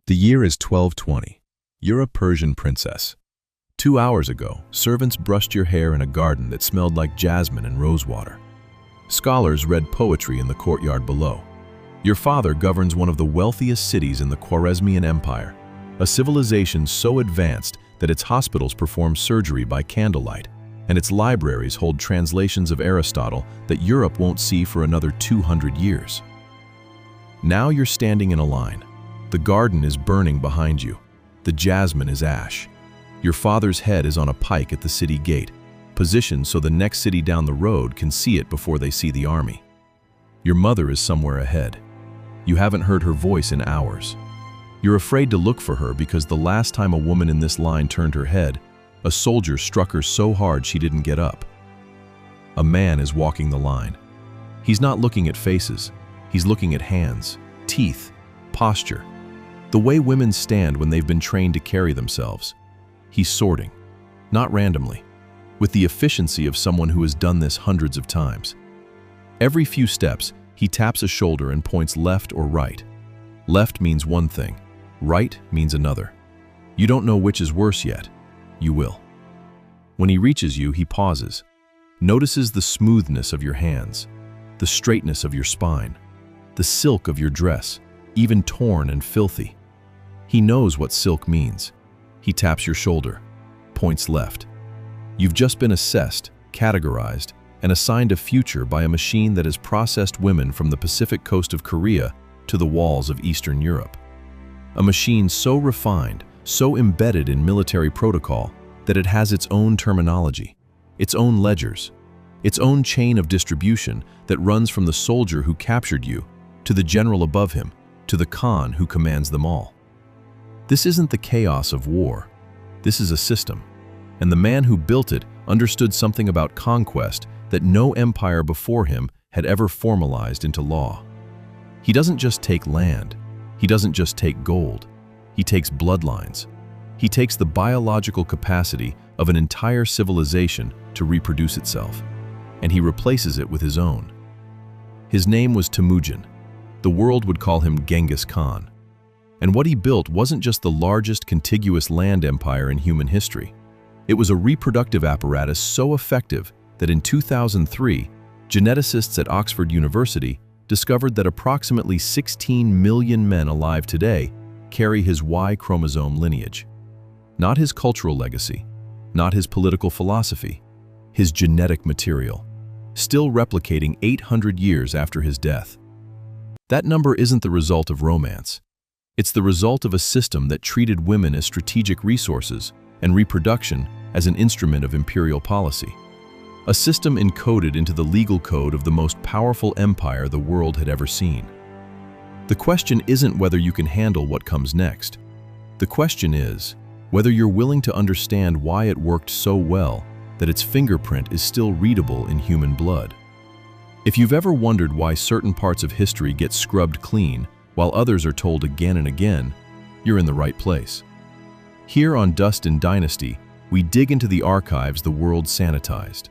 The year is 1220. You're a Persian princess. 2 hours ago, servants brushed your hair in a garden that smelled like jasmine and rosewater. Scholars read poetry in the courtyard below. Your father governs one of the wealthiest cities in the Khwarezmian Empire, a civilization so advanced that its hospitals perform surgery by candlelight, and its libraries hold translations of Aristotle that Europe won't see for another 200 years. Now you're standing in a line. The garden is burning behind you. The jasmine is ash. Your father's head is on a pike at the city gate, positioned so the next city down the road can see it before they see the army. Your mother is somewhere ahead. You haven't heard her voice in hours. You're afraid to look for her because the last time a woman in this line turned her head, a soldier struck her so hard she didn't get up. A man is walking the line. He's not looking at faces. He's looking at hands, teeth, posture, the way women stand when they've been trained to carry themselves. He's sorting, not randomly, with the efficiency of someone who has done this hundreds of times. Every few steps, he taps a shoulder and points left or right. Left means one thing, right means another. You don't know which is worse yet. You will. When he reaches you, he pauses, notices the smoothness of your hands, the straightness of your spine, the silk of your dress, even torn and filthy. He knows what silk means. He taps your shoulder, points left. You've just been assessed, categorized, and assigned a future by a machine that has processed women from the Pacific coast of Korea to the walls of Eastern Europe. A machine so refined, so embedded in military protocol, that it has its own terminology, its own ledgers, its own chain of distribution that runs from the soldier who captured you to the general above him, to the Khan who commands them all. This isn't the chaos of war. This is a system. And the man who built it understood something about conquest that no empire before him had ever formalized into law. He doesn't just take land. He doesn't just take gold. He takes bloodlines. He takes the biological capacity of an entire civilization to reproduce itself, and he replaces it with his own. His name was Temüjin. The world would call him Genghis Khan. And what he built wasn't just the largest contiguous land empire in human history. It was a reproductive apparatus so effective that in 2003, geneticists at Oxford University discovered that approximately 16 million men alive today carry his Y-chromosome lineage. Not his cultural legacy, not his political philosophy, his genetic material, still replicating 800 years after his death. That number isn't the result of romance. It's the result of a system that treated women as strategic resources and reproduction as an instrument of imperial policy. A system encoded into the legal code of the most powerful empire the world had ever seen. The question isn't whether you can handle what comes next. The question is whether you're willing to understand why it worked so well that its fingerprint is still readable in human blood. If you've ever wondered why certain parts of history get scrubbed clean while others are told again and again, you're in the right place. Here on Dust and Dynasty, we dig into the archives the world sanitized.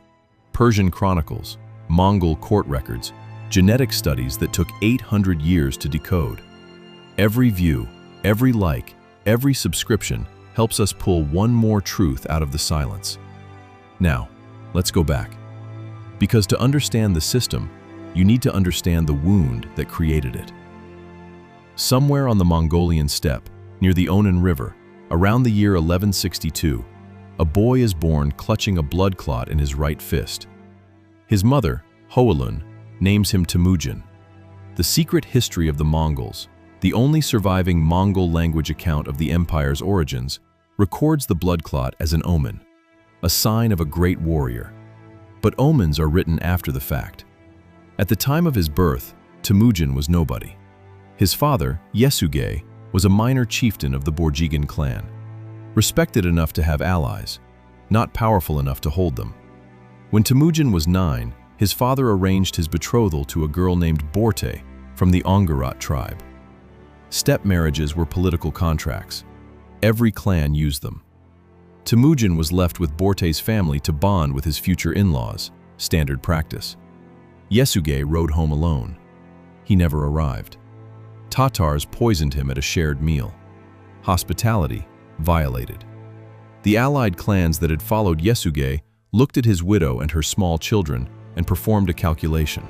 Persian chronicles, Mongol court records, genetic studies that took 800 years to decode. Every view, every like, every subscription helps us pull one more truth out of the silence. Now, let's go back. Because to understand the system, you need to understand the wound that created it. Somewhere on the Mongolian steppe, near the Onan River, around the year 1162, a boy is born clutching a blood clot in his right fist. His mother, Hoelun, names him Temüjin. The secret history of the Mongols, the only surviving Mongol language account of the empire's origins, records the blood clot as an omen, a sign of a great warrior. But omens are written after the fact. At the time of his birth, Temüjin was nobody. His father, Yasuge, was a minor chieftain of the Borjigan clan, respected enough to have allies, not powerful enough to hold them. When Temüjin was 9, his father arranged his betrothal to a girl named Börte from the Ongarat tribe. Steppe marriages were political contracts. Every clan used them. Temüjin was left with Börte's family to bond with his future in-laws, standard practice. Yasuge rode home alone. He never arrived. Tatars poisoned him at a shared meal. hospitality violated. The allied clans that had followed Yasuge looked at his widow and her small children and performed a calculation.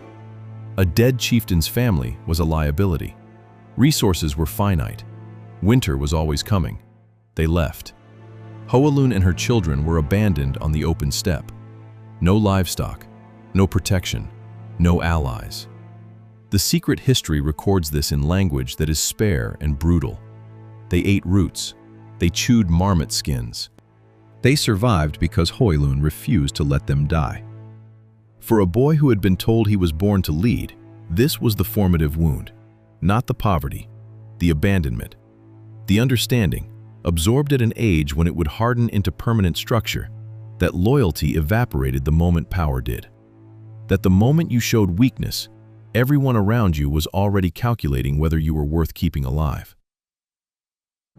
A dead chieftain's family was a liability. Resources were finite. Winter was always coming. They left. Hoelun and her children were abandoned on the open steppe. No livestock, no protection, no allies. The secret history records this in language that is spare and brutal. They ate roots. They chewed marmot skins. They survived because Hoelun refused to let them die. For a boy who had been told he was born to lead, this was the formative wound, not the poverty, the abandonment, the understanding, absorbed at an age when it would harden into permanent structure, that loyalty evaporated the moment power did. That the moment you showed weakness, everyone around you was already calculating whether you were worth keeping alive.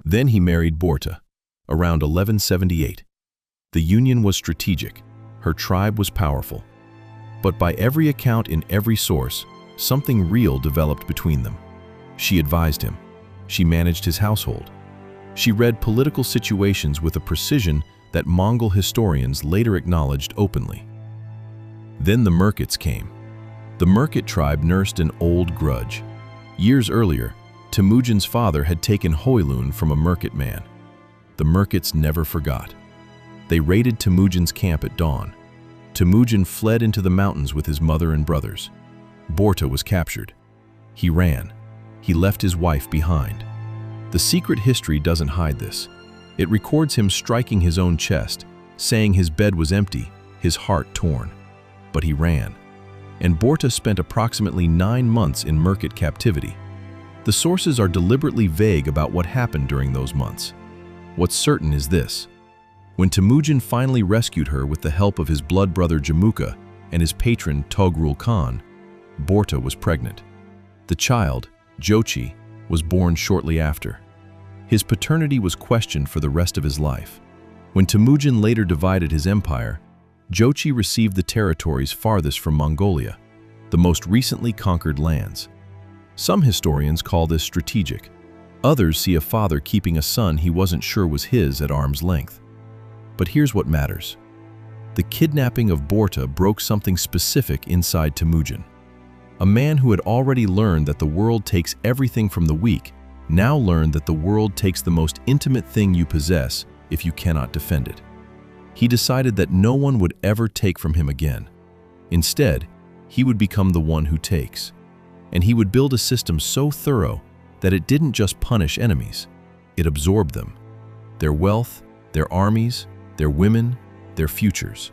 Then he married Börte, around 1178. The union was strategic, her tribe was powerful. But by every account in every source, something real developed between them. She advised him. She managed his household. She read political situations with a precision that Mongol historians later acknowledged openly. Then the Merkits came. The Merkit tribe nursed an old grudge. Years earlier, Temüjin's father had taken Hoelun from a Merkit man. The Merkits never forgot. They raided Temüjin's camp at dawn. Temüjin fled into the mountains with his mother and brothers. Börte was captured. He ran. He left his wife behind. The secret history doesn't hide this. It records him striking his own chest, saying his bed was empty, his heart torn. But he ran. And Börte spent approximately 9 months in Merkit captivity. The sources are deliberately vague about what happened during those months. What's certain is this. When Temüjin finally rescued her with the help of his blood brother Jamuka and his patron Togrul Khan, Börte was pregnant. The child, Jochi, was born shortly after. His paternity was questioned for the rest of his life. When Temüjin later divided his empire, Jochi received the territories farthest from Mongolia, the most recently conquered lands. Some historians call this strategic. Others see a father keeping a son he wasn't sure was his at arm's length. But here's what matters. The kidnapping of Börte broke something specific inside Temüjin. A man who had already learned that the world takes everything from the weak now learned that the world takes the most intimate thing you possess if you cannot defend it. He decided that no one would ever take from him again. Instead, he would become the one who takes. And he would build a system so thorough that it didn't just punish enemies, it absorbed them. Their wealth, their armies, their women, their futures.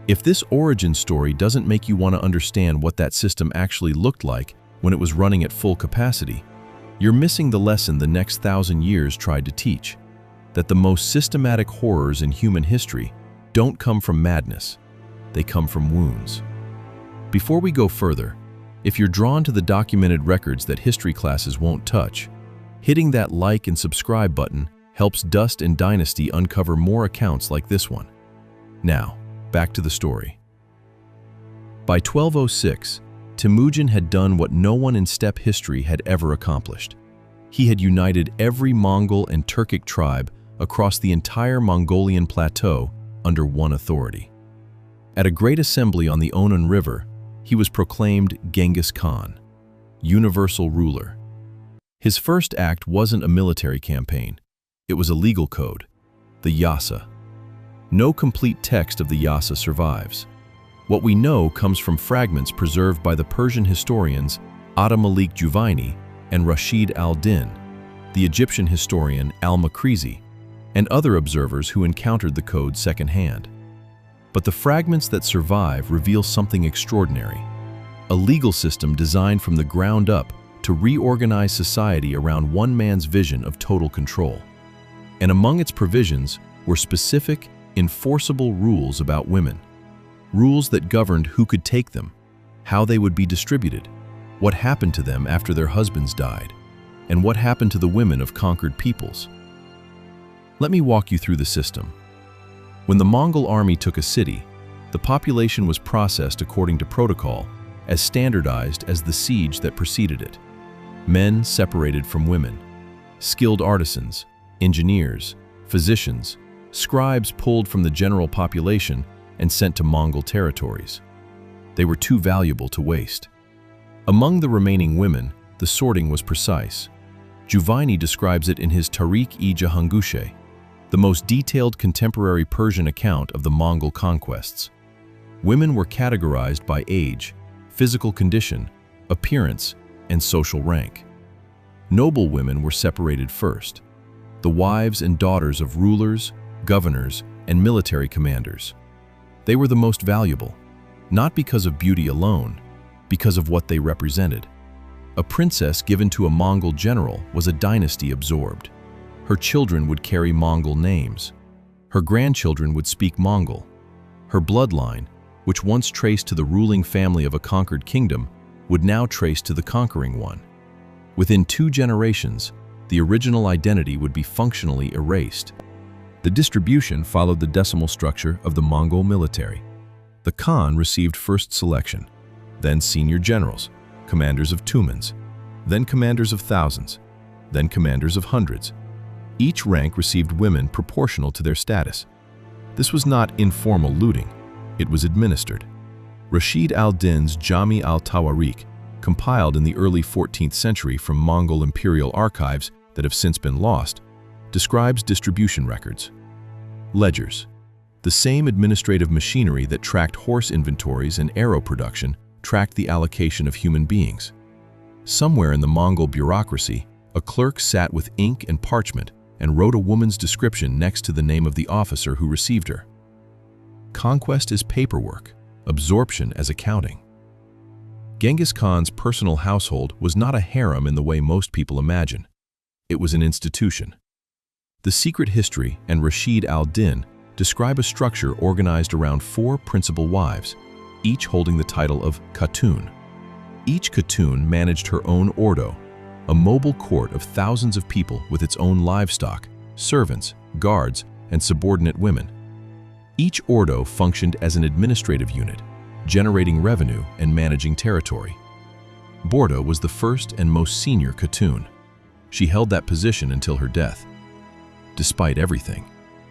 If this origin story doesn't make you want to understand what that system actually looked like when it was running at full capacity, you're missing the lesson the next 1,000 years tried to teach, that the most systematic horrors in human history don't come from madness, they come from wounds. Before we go further, if you're drawn to the documented records that history classes won't touch, hitting that like and subscribe button helps Dust and Dynasty uncover more accounts like this one. Now, back to the story. By 1206, Temüjin had done what no one in steppe history had ever accomplished. He had united every Mongol and Turkic tribe across the entire Mongolian plateau under one authority. At a great assembly on the Onan River, he was proclaimed Genghis Khan, universal ruler. His first act wasn't a military campaign. It was a legal code, the Yasa. No complete text of the Yasa survives. What we know comes from fragments preserved by the Persian historians Malik Juvaini and Rashid al-Din, the Egyptian historian al-Makrizi, and other observers who encountered the code secondhand. But the fragments that survive reveal something extraordinary, a legal system designed from the ground up to reorganize society around one man's vision of total control. And among its provisions were specific, enforceable rules about women. Rules that governed who could take them, how they would be distributed, what happened to them after their husbands died, and what happened to the women of conquered peoples. Let me walk you through the system. When the Mongol army took a city, the population was processed according to protocol, as standardized as the siege that preceded it. Men separated from women. Skilled artisans, engineers, physicians, scribes pulled from the general population and sent to Mongol territories. They were too valuable to waste. Among the remaining women, the sorting was precise. Juvayni describes it in his Tariq-i-Jahangushe, the most detailed contemporary Persian account of the Mongol conquests. Women were categorized by age, physical condition, appearance, and social rank. Noble women were separated first, the wives and daughters of rulers, governors, and military commanders. They were the most valuable, not because of beauty alone, because of what they represented. A princess given to a Mongol general was a dynasty absorbed. Her children would carry Mongol names. Her grandchildren would speak Mongol. Her bloodline, which once traced to the ruling family of a conquered kingdom, would now trace to the conquering one. Within 2 generations, the original identity would be functionally erased. The distribution followed the decimal structure of the Mongol military. The Khan received first selection, then senior generals, commanders of tumans, then commanders of thousands, then commanders of hundreds. Each rank received women proportional to their status. This was not informal looting, it was administered. Rashid al-Din's Jami al-Tawarikh, compiled in the early 14th century from Mongol imperial archives that have since been lost, describes distribution records. Ledgers, the same administrative machinery that tracked horse inventories and arrow production, tracked the allocation of human beings. Somewhere in the Mongol bureaucracy, a clerk sat with ink and parchment and wrote a woman's description next to the name of the officer who received her. Conquest is paperwork, absorption as accounting. Genghis Khan's personal household was not a harem in the way most people imagine. It was an institution. The Secret History and Rashid al-Din describe a structure organized around 4 principal wives, each holding the title of Khatun. Each Khatun managed her own ordo, a mobile court of thousands of people with its own livestock, servants, guards, and subordinate women. Each ordo functioned as an administrative unit, generating revenue and managing territory. Börte was the first and most senior Khatun. She held that position until her death. Despite everything,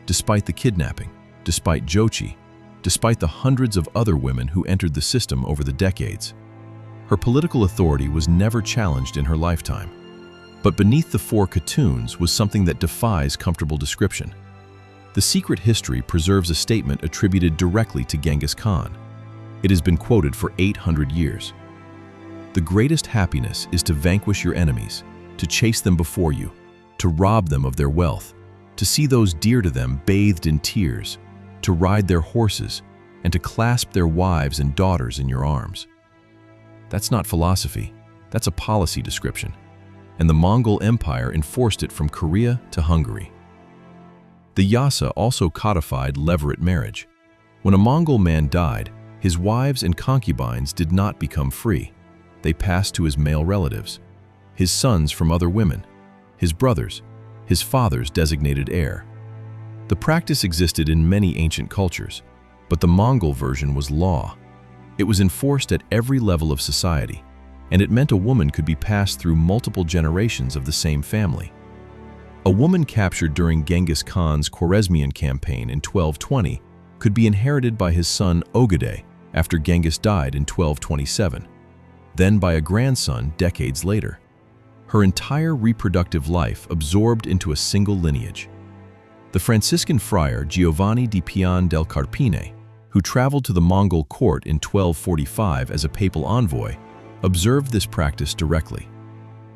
despite the kidnapping, despite Jochi, despite the hundreds of other women who entered the system over the decades, her political authority was never challenged in her lifetime. But beneath the 4 Khatuns was something that defies comfortable description. The Secret History preserves a statement attributed directly to Genghis Khan. It has been quoted for 800 years. "The greatest happiness is to vanquish your enemies, to chase them before you, to rob them of their wealth, to see those dear to them bathed in tears, to ride their horses, and to clasp their wives and daughters in your arms." That's not philosophy, that's a policy description. And the Mongol Empire enforced it from Korea to Hungary. The Yasa also codified levirate marriage. When a Mongol man died, his wives and concubines did not become free. They passed to his male relatives, his sons from other women, his brothers, his father's designated heir. The practice existed in many ancient cultures, but the Mongol version was law. It was enforced at every level of society, and it meant a woman could be passed through multiple generations of the same family. A woman captured during Genghis Khan's Khwarezmian campaign in 1220 could be inherited by his son Ogedei after Genghis died in 1227, then by a grandson decades later. Her entire reproductive life absorbed into a single lineage. The Franciscan friar Giovanni di Pian del Carpine, who traveled to the Mongol court in 1245 as a papal envoy, observed this practice directly.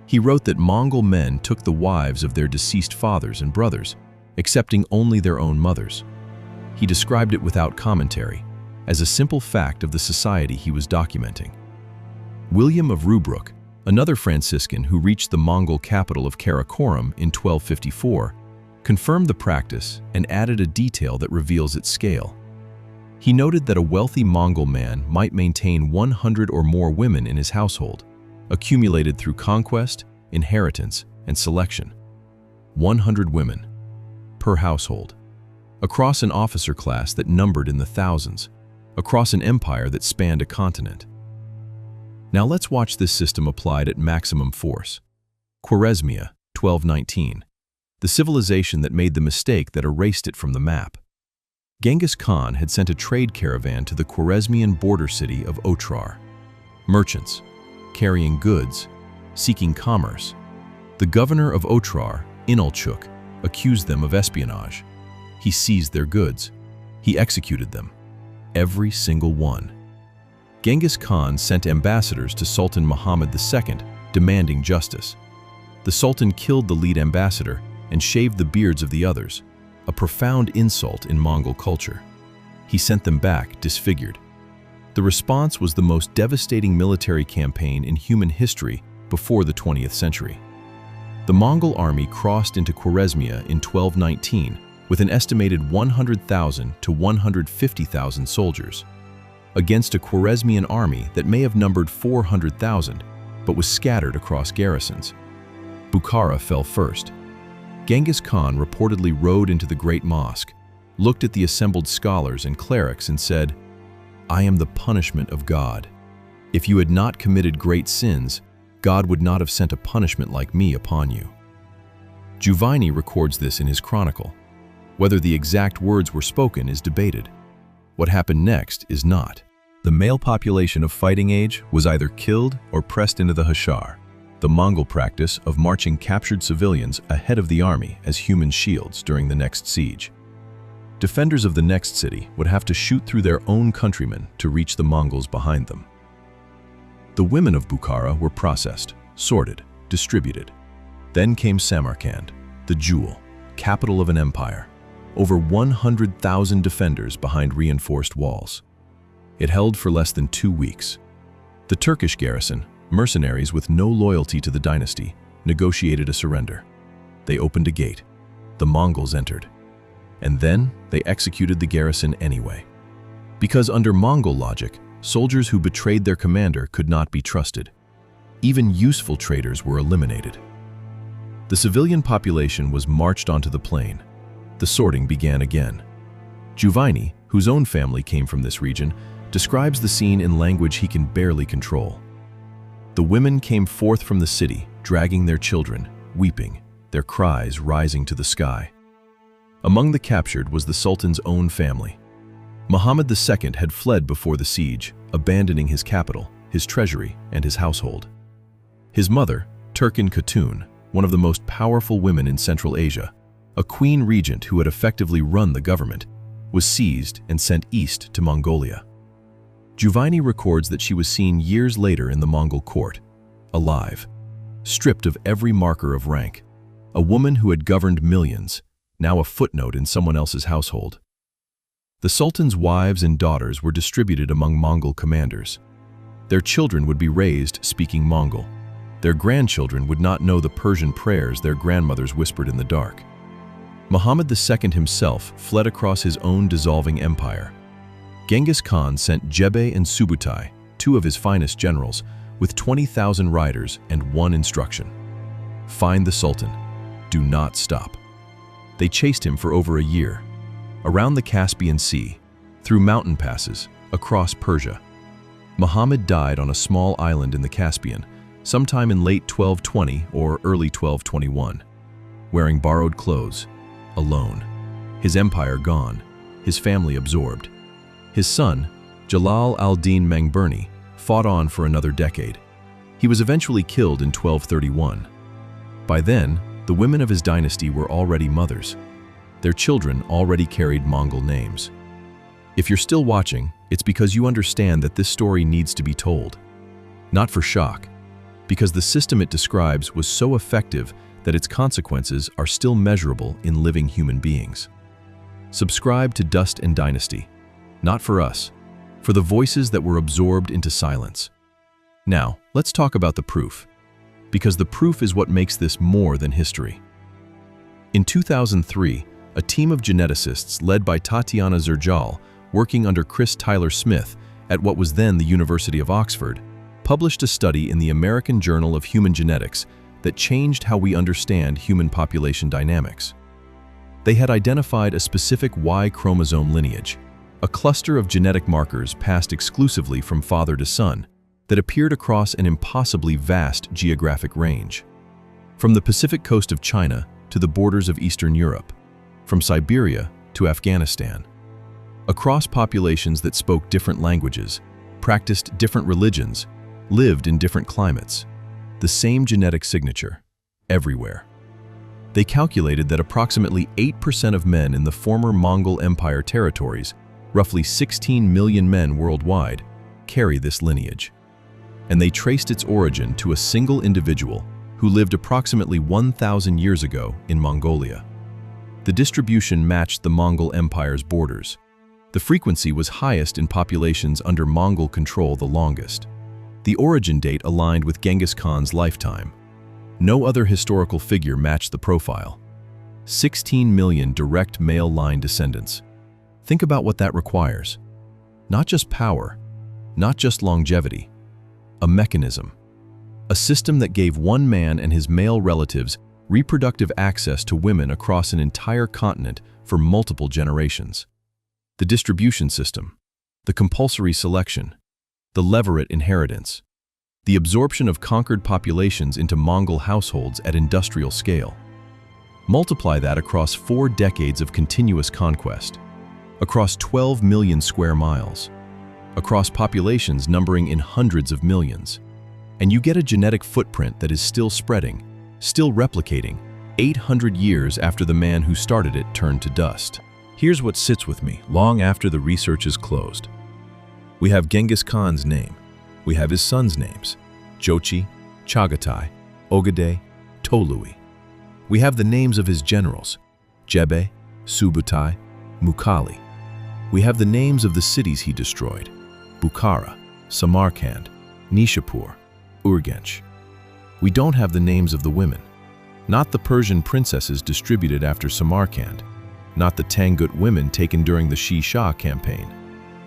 He wrote that Mongol men took the wives of their deceased fathers and brothers, accepting only their own mothers. He described it without commentary, as a simple fact of the society he was documenting. William of Rubruck, another Franciscan who reached the Mongol capital of Karakorum in 1254, confirmed the practice and added a detail that reveals its scale. He noted that a wealthy Mongol man might maintain 100 or more women in his household, accumulated through conquest, inheritance, and selection. 100 women per household, across an officer class that numbered in the thousands, across an empire that spanned a continent. Now let's watch this system applied at maximum force. Khwarezmia, 1219, the civilization that made the mistake that erased it from the map. Genghis Khan had sent a trade caravan to the Khwarezmian border city of Otrar. Merchants, carrying goods, seeking commerce. The governor of Otrar, Inalchuk, accused them of espionage. He seized their goods. He executed them. Every single one. Genghis Khan sent ambassadors to Sultan Muhammad II, demanding justice. The Sultan killed the lead ambassador and shaved the beards of the others, a profound insult in Mongol culture. He sent them back disfigured. The response was the most devastating military campaign in human history before the 20th century. The Mongol army crossed into Khwarezmia in 1219 with an estimated 100,000 to 150,000 soldiers, against a Khwarezmian army that may have numbered 400,000, but was scattered across garrisons. Bukhara fell first. Genghis Khan reportedly rode into the Great Mosque, looked at the assembled scholars and clerics and said, "I am the punishment of God. If you had not committed great sins, God would not have sent a punishment like me upon you." Giovanni records this in his chronicle. Whether the exact words were spoken is debated. What happened next is not. The male population of fighting age was either killed or pressed into the hashar, the Mongol practice of marching captured civilians ahead of the army as human shields during the next siege. Defenders of the next city would have to shoot through their own countrymen to reach the Mongols behind them. The women of Bukhara were processed, sorted, distributed. Then came Samarkand, the jewel, capital of an empire. Over 100,000 defenders behind reinforced walls. It held for less than 2 weeks. The Turkish garrison, mercenaries with no loyalty to the dynasty, negotiated a surrender. They opened a gate. The Mongols entered. And then they executed the garrison anyway. Because under Mongol logic, soldiers who betrayed their commander could not be trusted. Even useful traitors were eliminated. The civilian population was marched onto the plain. The sorting began again. Giovanni, whose own family came from this region, describes the scene in language he can barely control. The women came forth from the city, dragging their children, weeping, their cries rising to the sky. Among the captured was the Sultan's own family. Muhammad II had fled before the siege, abandoning his capital, his treasury, and his household. His mother, Turkin Khatun, one of the most powerful women in Central Asia, a queen regent who had effectively run the government, was seized and sent east to Mongolia. Giovanni records that she was seen years later in the Mongol court, alive, stripped of every marker of rank, a woman who had governed millions, now a footnote in someone else's household. The Sultan's wives and daughters were distributed among Mongol commanders. Their children would be raised speaking Mongol. Their grandchildren would not know the Persian prayers their grandmothers whispered in the dark. Muhammad II himself fled across his own dissolving empire. Genghis Khan sent Jebe and Subutai, two of his finest generals, with 20,000 riders and one instruction: find the Sultan. Do not stop. They chased him for over a year, around the Caspian Sea, through mountain passes, across Persia. Muhammad died on a small island in the Caspian, sometime in late 1220 or early 1221, wearing borrowed clothes, alone, his empire gone, his family absorbed. His son, Jalal al-Din Mangburni, fought on for another decade. He was eventually killed in 1231. By then, the women of his dynasty were already mothers. Their children already carried Mongol names. If you're still watching, it's because you understand that this story needs to be told. Not for shock, because the system it describes was so effective that its consequences are still measurable in living human beings. Subscribe to Dust and Dynasty. Not for us, for the voices that were absorbed into silence. Now, let's talk about the proof, because the proof is what makes this more than history. In 2003, a team of geneticists led by Tatiana Zerjal, working under Chris Tyler Smith at what was then the University of Oxford, published a study in the American Journal of Human Genetics that changed how we understand human population dynamics. They had identified a specific Y-chromosome lineage, a cluster of genetic markers passed exclusively from father to son that appeared across an impossibly vast geographic range. From the Pacific coast of China to the borders of Eastern Europe, from Siberia to Afghanistan. Across populations that spoke different languages, practiced different religions, lived in different climates, the same genetic signature, everywhere. They calculated that approximately 8% of men in the former Mongol Empire territories, roughly 16 million men worldwide, carry this lineage. And they traced its origin to a single individual who lived approximately 1,000 years ago in Mongolia. The distribution matched the Mongol Empire's borders. The frequency was highest in populations under Mongol control the longest. The origin date aligned with Genghis Khan's lifetime. No other historical figure matched the profile. 16 million direct male line descendants. Think about what that requires. Not just power, not just longevity. A mechanism. A system that gave one man and his male relatives reproductive access to women across an entire continent for multiple generations. The distribution system, the compulsory selection, the Levirate inheritance, the absorption of conquered populations into Mongol households at industrial scale. Multiply that across 4 decades of continuous conquest, across 12 million square miles, across populations numbering in hundreds of millions, and you get a genetic footprint that is still spreading, still replicating, 800 years after the man who started it turned to dust. Here's what sits with me long after the research is closed. We have Genghis Khan's name. We have his sons' names: Jochi, Chagatai, Ogedei, Tolui. We have the names of his generals: Jebe, Subutai, Mukhali. We have the names of the cities he destroyed: Bukhara, Samarkand, Nishapur, Urgench. We don't have the names of the women. Not the Persian princesses distributed after Samarkand. Not the Tangut women taken during the Shah campaign.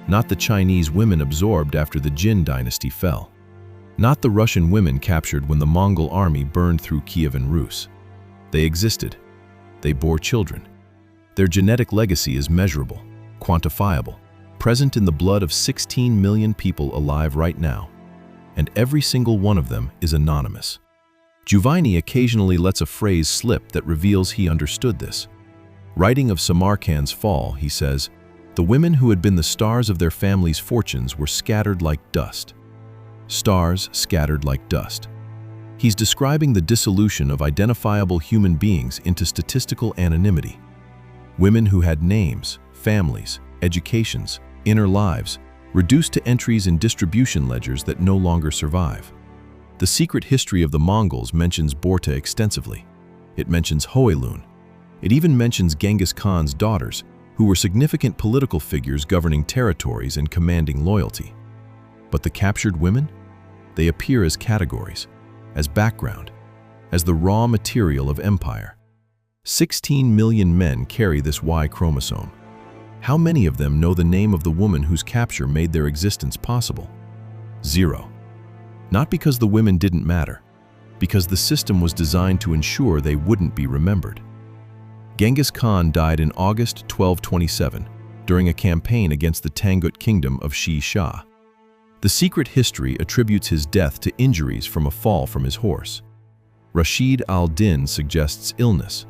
Not the Chinese women absorbed after the Jin dynasty fell. Not the Russian women captured when the Mongol army burned through Kievan Rus. They existed. They bore children. Their genetic legacy is measurable, quantifiable, present in the blood of 16 million people alive right now. And every single one of them is anonymous. Giovanni occasionally lets a phrase slip that reveals he understood this. Writing of Samarkand's fall, he says, "The women who had been the stars of their families' fortunes were scattered like dust." Stars scattered like dust. He's describing the dissolution of identifiable human beings into statistical anonymity. Women who had names, families, educations, inner lives, reduced to entries in distribution ledgers that no longer survive. The secret history of the Mongols mentions Börte extensively. It mentions Hoelun. It even mentions Genghis Khan's daughters, who were significant political figures governing territories and commanding loyalty. But the captured women? They appear as categories, as background, as the raw material of empire. 16 million men carry this Y-chromosome. How many of them know the name of the woman whose capture made their existence possible? 0. Not because the women didn't matter, because the system was designed to ensure they wouldn't be remembered. Genghis Khan died in August 1227 during a campaign against the Tangut kingdom of Shah. The secret history attributes his death to injuries from a fall from his horse. Rashid al-Din suggests illness.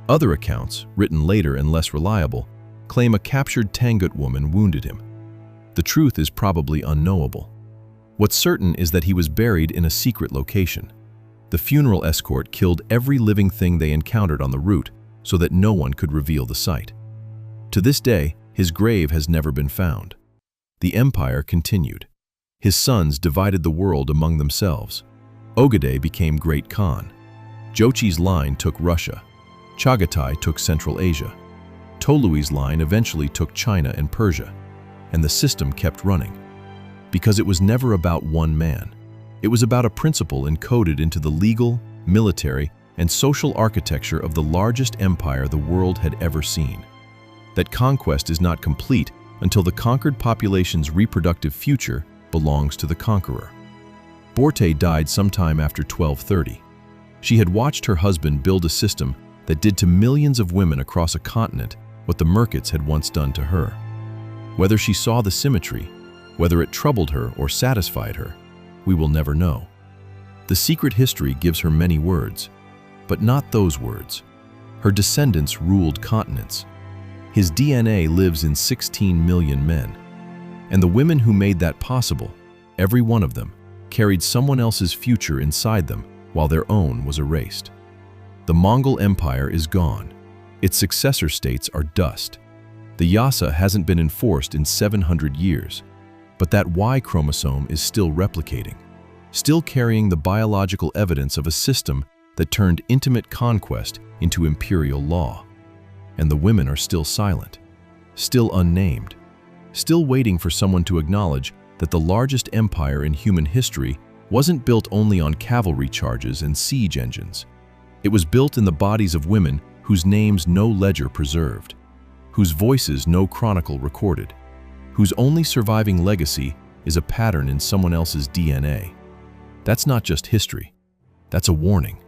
Other accounts, written later and less reliable, claim a captured Tangut woman wounded him. The truth is probably unknowable. What's certain is that he was buried in a secret location. The funeral escort killed every living thing they encountered on the route so that no one could reveal the site. To this day, his grave has never been found. The empire continued. His sons divided the world among themselves. Ogedei became Great Khan. Jochi's line took Russia. Chagatai took Central Asia. Tolui's line eventually took China and Persia. And the system kept running. Because it was never about one man. It was about a principle encoded into the legal, military, and social architecture of the largest empire the world had ever seen. That conquest is not complete until the conquered population's reproductive future belongs to the conqueror. Börte died sometime after 1230. She had watched her husband build a system that did to millions of women across a continent what the Merkits had once done to her. Whether she saw the symmetry, whether it troubled her or satisfied her, we will never know. The secret history gives her many words. But not those words. Her descendants ruled continents. His DNA lives in 16 million men. And the women who made that possible, every one of them, carried someone else's future inside them while their own was erased. The Mongol Empire is gone. Its successor states are dust. The Yasa hasn't been enforced in 700 years, but that Y chromosome is still replicating, still carrying the biological evidence of a system that turned intimate conquest into imperial law. And the women are still silent, still unnamed, still waiting for someone to acknowledge that the largest empire in human history wasn't built only on cavalry charges and siege engines. It was built in the bodies of women whose names no ledger preserved, whose voices no chronicle recorded, whose only surviving legacy is a pattern in someone else's DNA. That's not just history. That's a warning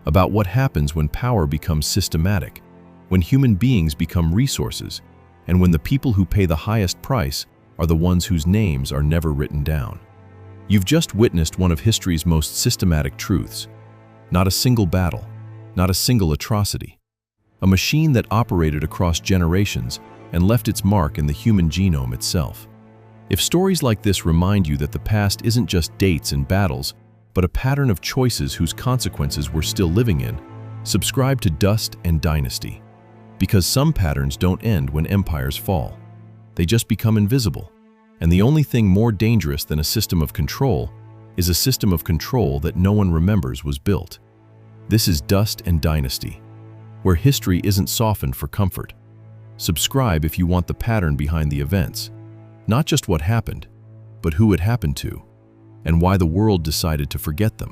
about what happens when power becomes systematic, when human beings become resources, and when the people who pay the highest price are the ones whose names are never written down. You've just witnessed one of history's most systematic truths. Not a single battle, not a single atrocity. A machine that operated across generations and left its mark in the human genome itself. If stories like this remind you that the past isn't just dates and battles, but a pattern of choices whose consequences we're still living in, subscribe to Dust and Dynasty. Because some patterns don't end when empires fall. They just become invisible. And the only thing more dangerous than a system of control is a system of control that no one remembers was built. This is Dust and Dynasty, where history isn't softened for comfort. Subscribe if you want the pattern behind the events, not just what happened, but who it happened to, and why the world decided to forget them.